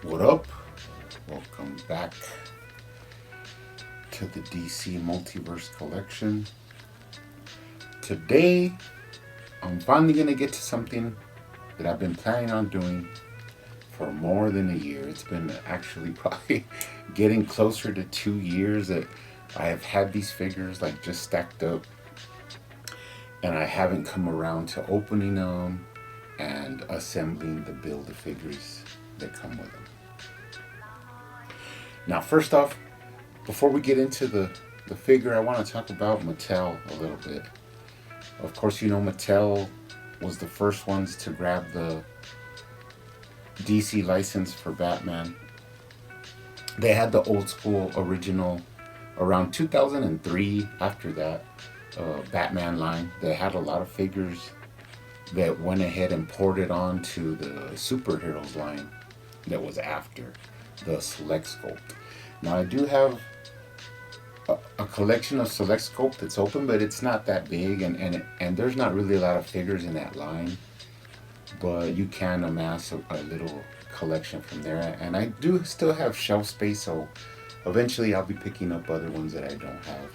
What up? Welcome back to the DC Multiverse collection. Today, I'm finally going to get to something that I've been planning on doing for more than a year. It's been actually probably getting closer to 2 years that I have had these figures like just stacked up, and I haven't come around to opening them and assembling the build of figures that come with them. Now, first off, before we get into the figure, I want to talk about Mattel a little bit. Of course, you know Mattel was the first ones to grab the DC license for Batman. They had the old school original around 2003. After that, Batman line. They had a lot of figures that went ahead and ported on to the superheroes line that was after the Select Sculpt. Now, I do have a collection of Select Scope that's open, but it's not that big, and there's not really a lot of figures in that line. But you can amass a little collection from there, and I do still have shelf space, so eventually I'll be picking up other ones that I don't have.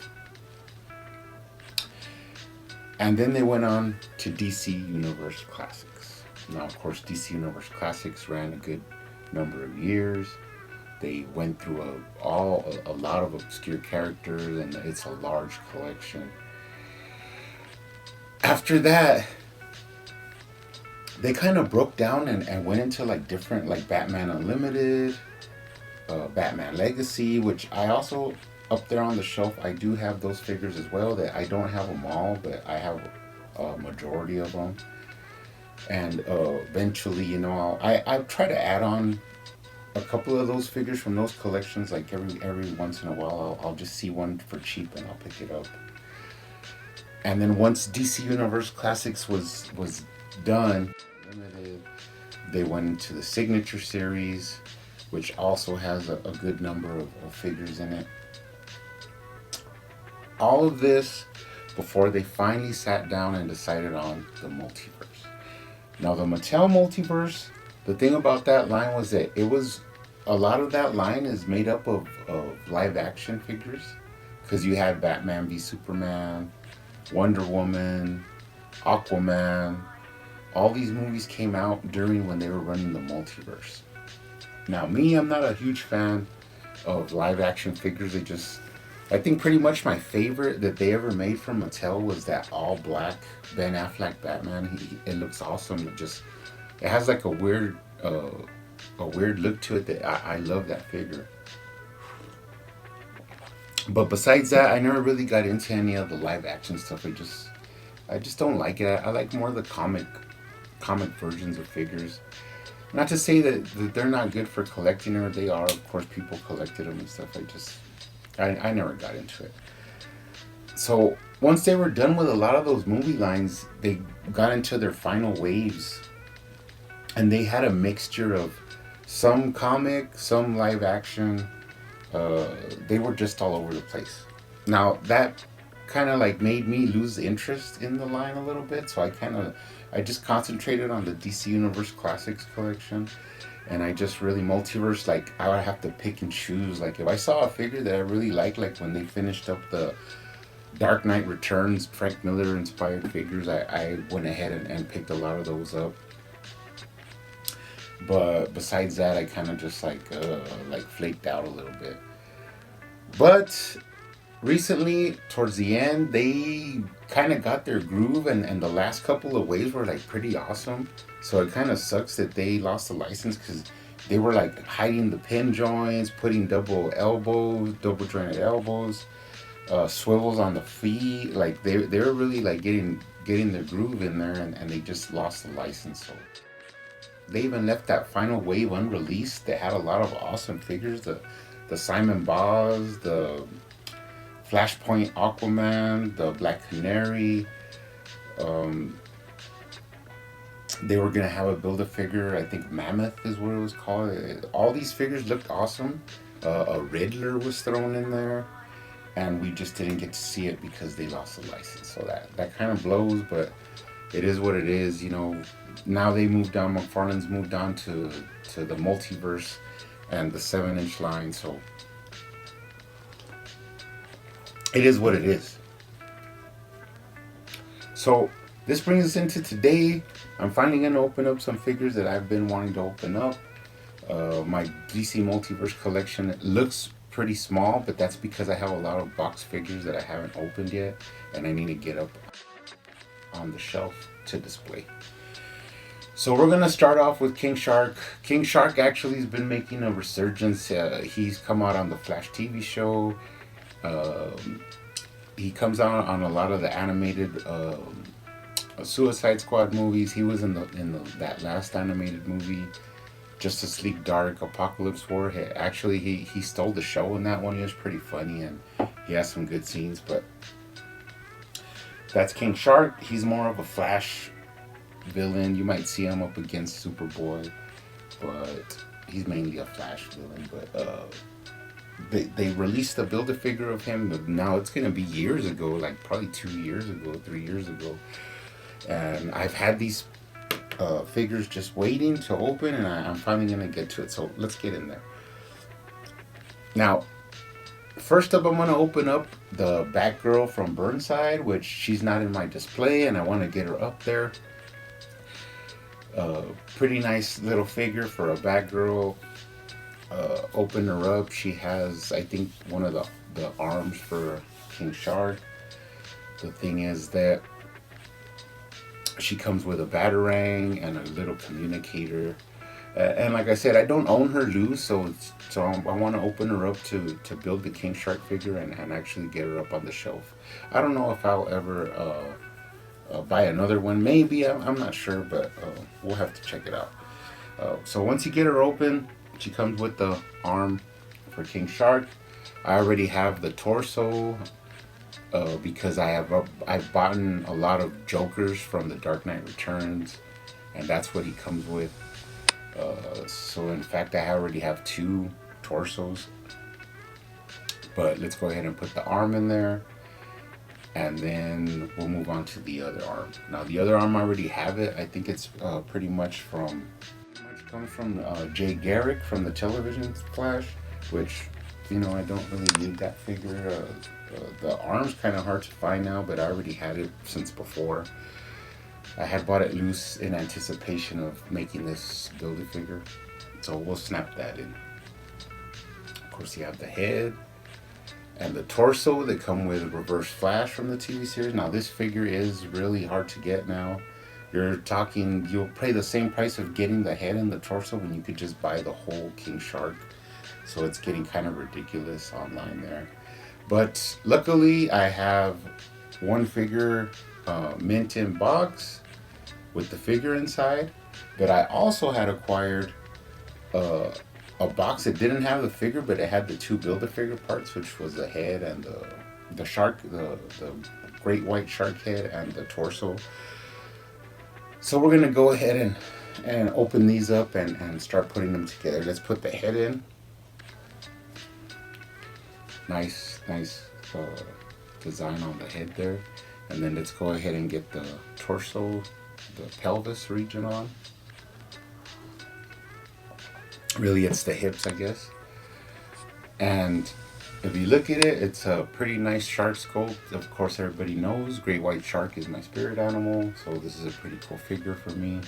And then they went on to DC Universe Classics. Now, of course, DC Universe Classics ran a good number of years. They went through a lot of obscure characters, and it's a large collection. After that, they kind of broke down and went into like different, like Batman Unlimited, Batman Legacy, which I also up there on the shelf. I do have those figures as well. That I don't have them all, but I have a majority of them. And eventually, I'll try to add on a couple of those figures from those collections. Like every once in a while, I'll just see one for cheap and I'll pick it up. And then once DC Universe Classics was done, limited, they went into the Signature Series, which also has a good number of figures in it. All of this before they finally sat down and decided on the multiverse. Now, the Mattel multiverse, the thing about that line was that it was a lot of that line is made up of live action figures, because you had Batman v Superman, Wonder Woman, Aquaman. All these movies came out during when they were running the multiverse. Now, me, I'm not a huge fan of live action figures. I think pretty much my favorite that they ever made from Mattel was that all black Ben Affleck Batman. It looks awesome. It has like a weird look to it that I love that figure. But besides that, I never really got into any of the live action stuff. I just don't like it. I like more of the comic versions of figures. Not to say that they're not good for collecting, or they are. Of course, people collected them and stuff. I never got into it. So once they were done with a lot of those movie lines, they got into their final waves, and they had a mixture of some comic, some live action. They were just all over the place. Now that kind of like made me lose interest in the line a little bit, so I just concentrated on the DC Universe Classics collection, and I just really multiverse. Like I would have to pick and choose. Like if I saw a figure that I really liked, like when they finished up the Dark Knight Returns Frank Miller inspired figures, I went ahead and picked a lot of those up. But besides that, I kind of just like flaked out a little bit. But recently, towards the end, they kind of got their groove, and the last couple of waves were like pretty awesome. So it kind of sucks that they lost the license, because they were like hiding the pin joints, putting double jointed elbows, swivels on the feet. Like they were really like getting their groove in there, and they just lost the license. So they even left that final wave unreleased. They had a lot of awesome figures. The Simon Boz, the Flashpoint Aquaman, the Black Canary. Um, they were gonna have a build a figure. I think Mammoth is what it was called. All these figures looked awesome. A Riddler was thrown in there, and we just didn't get to see it because they lost the license. So that kind of blows, but it is what it is. Now they moved on. McFarlane's moved on to the multiverse, and the 7-inch line. So it is what it is. So this brings us into today. I'm finally going to open up some figures that I've been wanting to open up. My DC Multiverse collection looks pretty small, but that's because I have a lot of box figures that I haven't opened yet, and I need to get up on the shelf to display. So we're gonna start off with King Shark. King Shark actually has been making a resurgence. He's come out on the Flash TV show. He comes out on a lot of the animated Suicide Squad movies. He was in that last animated movie, Justice League Dark Apocalypse War. He stole the show in that one. It was pretty funny, and he has some good scenes. But that's King Shark. He's more of a Flash villain. You might see him up against Superboy, but he's mainly a Flash villain. But they released a Build-A-Figure of him, but now it's gonna be years ago, like probably 2 years ago, 3 years ago. And I've had these figures just waiting to open, and I'm finally gonna get to it. So let's get in there. Now, first up, I'm gonna open up the Batgirl from Burnside, which she's not in my display, and I want to get her up there. Pretty nice little figure for a Batgirl. Open her up. She has, I think, one of the arms for King Shark. The thing is that she comes with a batarang and a little communicator. And like I said, I don't own her loose, so I want to open her up to build the King Shark figure and actually get her up on the shelf. I don't know if I'll ever buy another one. Maybe, I'm not sure, but we'll have to check it out. So once you get her open, she comes with the arm for King Shark. I already have the torso because I've bought a lot of Jokers from the Dark Knight Returns, and that's what he comes with. So in fact, I already have 2 torsos. But let's go ahead and put the arm in there, and then we'll move on to the other arm. Now the other arm, I already have it. I think it's pretty much comes from Jay Garrick from the television Flash, which, I don't really need that figure. The arm's kind of hard to find now, but I already had it since before. I had bought it loose in anticipation of making this Build-A-Figure, so we'll snap that in. Of course, you have the head and the torso that come with Reverse Flash from the TV series. Now this figure is really hard to get now. You'll pay the same price of getting the head and the torso when you could just buy the whole King Shark. So it's getting kind of ridiculous online there. But luckily, I have one figure mint in box with the figure inside. But I also had acquired a box that didn't have the figure, but it had the 2 Build-A-Figure parts, which was the head and the shark, the great white shark head and the torso. So we're gonna go ahead and open these up and start putting them together. Let's put the head in. Nice design on the head there. And then let's go ahead and get the torso, the pelvis region on. Really, it's the hips, I guess. And if you look at it, it's a pretty nice shark sculpt. Of course, everybody knows great white shark is my spirit animal, so this is a pretty cool figure for me.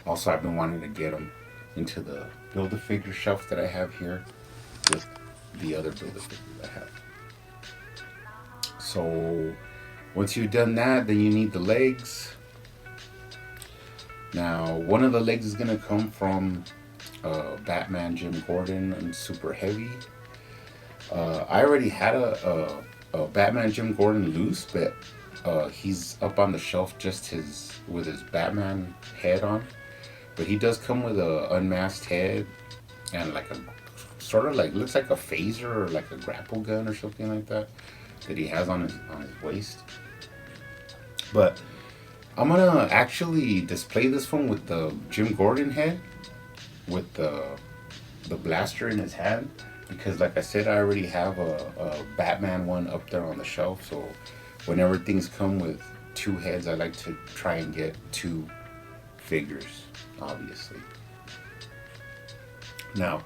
Also, I've been wanting to get them into the Build-A-Figure shelf that I have here with the other Build-A-Figures I have. So once you've done that, then you need the legs. Now, one of the legs is going to come from Batman Jim Gordon and Super Heavy. I already had a Batman Jim Gordon loose, but he's up on the shelf just with his Batman head on. But he does come with a unmasked head and like a sort of like, looks like a phaser or like a grapple gun or something like that he has on his waist. But I'm gonna actually display this one with the Jim Gordon head with the blaster in his hand, because like I said, I already have a Batman one up there on the shelf. So whenever things come with 2 heads, I like to try and get 2 figures, obviously. Now,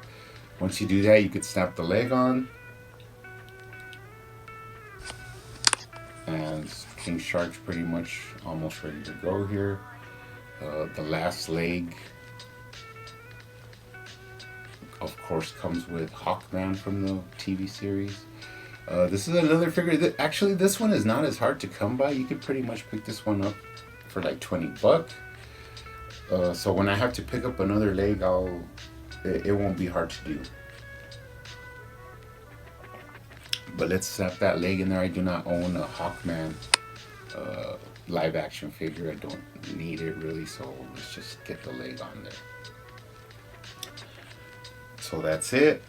once you do that, you could snap the leg on, and King Shark's pretty much almost ready to go here. The last leg, of course, comes with Hawkman from the TV series. This is another figure that actually this one is not as hard to come by. You could pretty much pick this one up for like $20. So when I have to pick up another leg, it won't be hard to do. But let's snap that leg in there. I do not own a Hawkman live action figure. I don't need it really, so let's just get the leg on there. So that's it.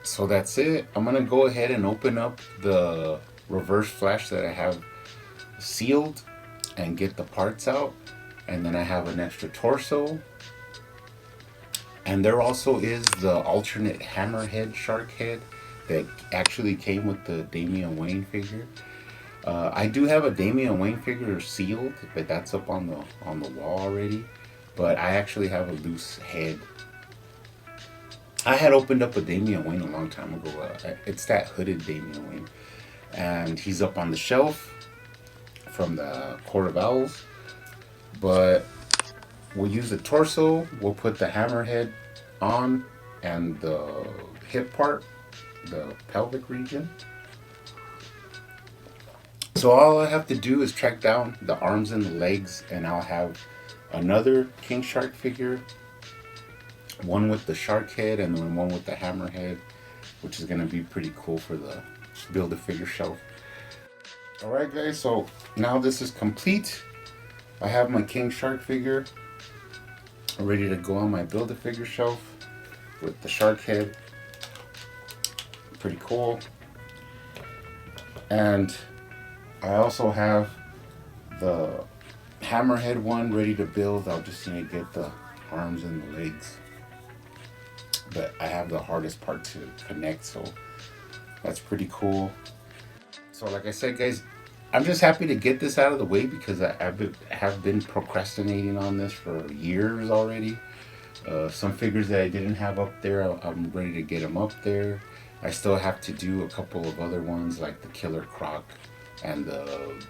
So that's it. I'm gonna go ahead and open up the reverse flash that I have sealed and get the parts out. And then I have an extra torso. And there also is the alternate hammerhead shark head that actually came with the Damian Wayne figure. I do have a Damian Wayne figure sealed, but that's up on the wall already. But I actually have a loose head. I had opened up a Damian Wayne a long time ago. It's that hooded Damian Wayne, and he's up on the shelf from the Court of Owls. But we'll use the torso. We'll put the hammerhead on and the hip part, the pelvic region. So all I have to do is track down the arms and the legs, and I'll have another King Shark figure, one with the shark head and then one with the hammer head, which is going to be pretty cool for the Build-A-Figure shelf. Alright guys, so now this is complete. I have my King Shark figure ready to go on my Build-A-Figure shelf with the shark head. Pretty cool. And I also have the hammerhead one ready to build. I'll just need to get the arms and the legs. But I have the hardest part to connect, so that's pretty cool. So like I said guys, I'm just happy to get this out of the way because I have been procrastinating on this for years already. Some figures that I didn't have up there, I'm ready to get them up there. I still have to do a couple of other ones like the Killer Croc and the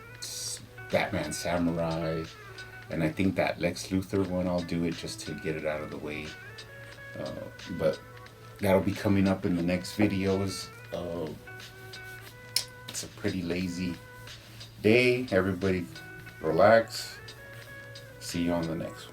Batman Samurai, and I think that Lex Luthor one I'll do it just to get it out of the way. But that'll be coming up in the next videos. It's a pretty lazy day. Everybody relax. See you on the next one.